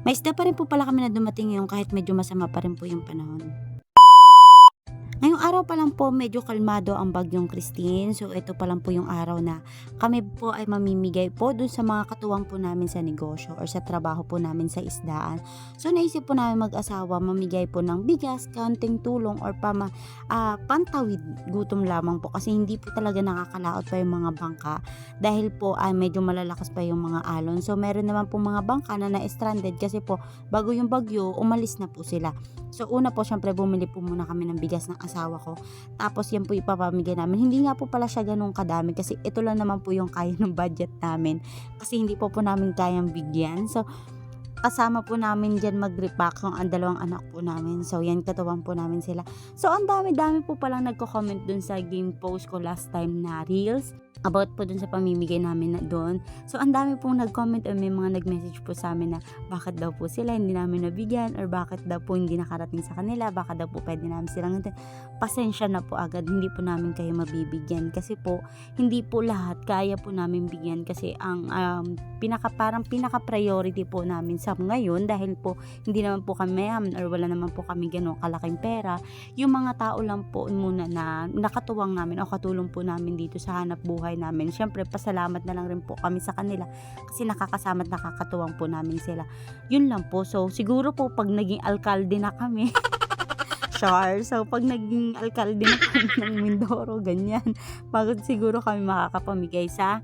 May isda pa rin po pala kami na dumating ngayon kahit medyo masama pa rin po yung panahon. Ngayong araw pa lang po medyo kalmado ang bagyong Christine. So ito pa lang po yung araw na kami po ay mamimigay po dun sa mga katuwang po namin sa negosyo or sa trabaho po namin sa isdaan. So naisip po namin mag-asawa mamigay po ng bigas, kaunting tulong or pantawid gutom lamang po kasi hindi po talaga nakakalaot pa yung mga bangka dahil po ay medyo malalakas pa yung mga alon. So meron naman po mga bangka na na-stranded kasi po bago yung bagyo umalis na po sila. So una po syempre bumili po muna kami ng bigas ng asawa ko. Tapos yan po ipapamigay namin. Hindi nga po pala siya ganun kadami kasi ito lang naman po yung kaya ng budget namin. Kasi hindi po namin kayang bigyan. So kasama po namin dyan mag-repack yung ang dalawang anak po namin. So yan katuwang po namin sila. So ang dami-dami po palang nagko-comment dun sa game post ko last time na reels about po dun sa pamimigay namin na doon. So ang dami pong nag-comment o may mga nag-message po sa amin na bakit daw po sila hindi namin nabigyan or bakit daw po hindi nakarating sa kanila, baka daw po pwede namin silang pasensya na po agad, hindi po namin kayo mabibigyan kasi po hindi po lahat kaya po namin bigyan kasi ang pinaka priority po namin sa ngayon dahil po hindi naman po kami mayaman or wala naman po kami ganun kalaking pera, yung mga tao lang po muna na nakatuwang namin o katulong po namin dito sa hanap buhay namin. Syempre pasalamat na lang rin po kami sa kanila kasi nakakasama at nakakatuwang po namin sila. Yun lang po. So siguro po pag naging alkalde na kami Char. So pag naging alkalde na kami ng Mindoro ganyan, pagod siguro kami makakapamigay sa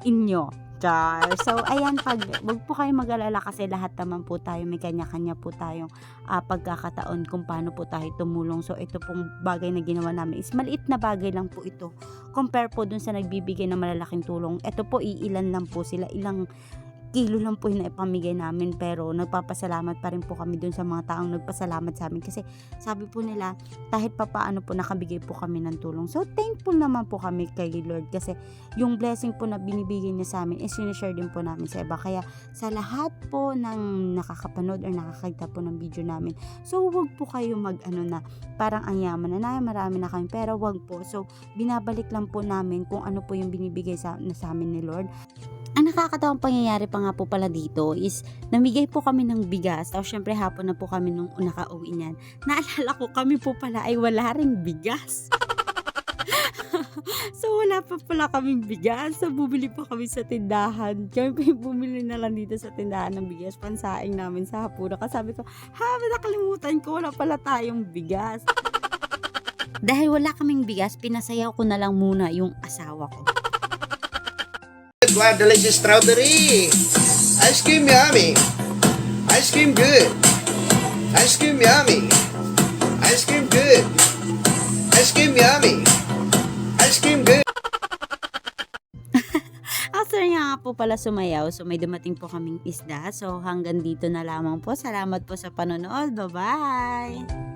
inyo. Char. So ayan, wag po kayo mag-alala kasi lahat naman po tayo may kanya-kanya po tayong pagkakataon kung paano po tayo tumulong. So ito pong bagay na ginawa namin is maliit na bagay lang po ito compare po dun sa nagbibigay ng malalaking tulong. Ito po iilan lang po sila, ilang kilo lang po yung naipamigay namin pero nagpapasalamat pa rin po kami dun sa mga taong nagpasalamat sa amin kasi sabi po nila kahit papaano po nakabigay po kami ng tulong. So thankful naman po kami kay Lord kasi yung blessing po na binibigay niya sa amin is sinishare din po namin sa iba. Kaya sa lahat po ng nakakapanood or nakakita po ng video namin, so wag po kayo na parang ang yaman na marami na kami pero wag po. So binabalik lang po namin kung ano po yung binibigay sa amin ni Lord. Ang nakakatawang pangyayari pa nga po pala dito is namigay po kami ng bigas. Tapos syempre hapon na po kami nung nakauwi niyan. Naalala ko kami po pala ay wala ring bigas. So wala pa pala kaming bigas. So bumili pa kami sa tindahan. Kami pa yung bumili na lang dito sa tindahan ng bigas. Pansaing namin sa hapunan. Kasi sabi ko, nakalimutan ko wala pala tayong bigas. Dahil wala kaming bigas, pinasayaw ko na lang muna yung asawa ko. Wow, delicious strawberry. Ice cream yummy. Ice cream good. Ice cream yummy. Ice cream good. Ice cream yummy. Ice cream good. After nga po pala sumayaw, so may dumating po kaming isda. So hanggang dito na lamang po. Salamat po sa panonood. Bye-bye!